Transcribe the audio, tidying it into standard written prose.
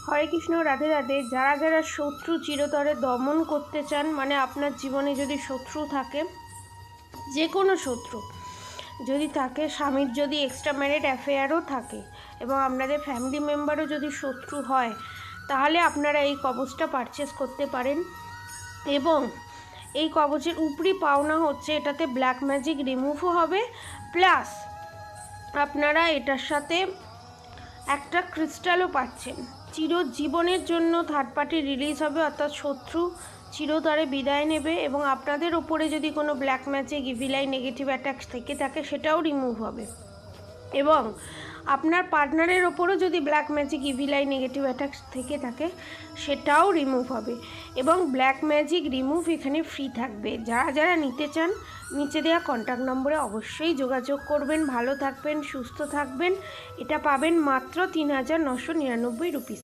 হরে কৃষ্ণ, রাধে রাধে। যারা যারা শত্রু চিরতরে দমন করতে চান, মানে আপনার জীবনে যদি শত্রু থাকে, যে কোনো শত্রু যদি থাকে, স্বামীর যদি এক্সট্রা ম্যারিড অ্যাফেয়ারও থাকে এবং আপনাদের ফ্যামিলি মেম্বারও যদি শত্রু হয়, তাহলে আপনারা এই কবচটা পারচেস করতে পারেন। এবং এই কবচের উপরি পাওনা হচ্ছে এটাতে ব্ল্যাক ম্যাজিক রিমুভও হবে, প্লাস আপনারা এটার সাথে একটা ক্রিস্টালও পাচ্ছেন। চিরজীবনের জন্য থার্ড পার্টি রিলিজ হবে, অর্থাৎ শত্রু চিরতরে বিদায় নেবে এবং আপনাদের ওপরে যদি কোনো black magic, evil eye, negative attack থেকে থাকে সেটাও রিমুভ হবে। এবং আপনার পার্টনারের ওপরও যদি black magic, evil eye, negative attack থেকে থাকে সেটাও রিমুভ হবে। এবং ব্ল্যাক ম্যাজিক রিমুভ এখানে ফ্রি থাকবে। যারা যারা নিতে চান নিচে দেওয়া কন্ট্যাক্ট নম্বরে অবশ্যই যোগাযোগ করবেন। ভালো থাকবেন, সুস্থ থাকবেন। এটা পাবেন মাত্র ৩,৯৯৯ রুপিস।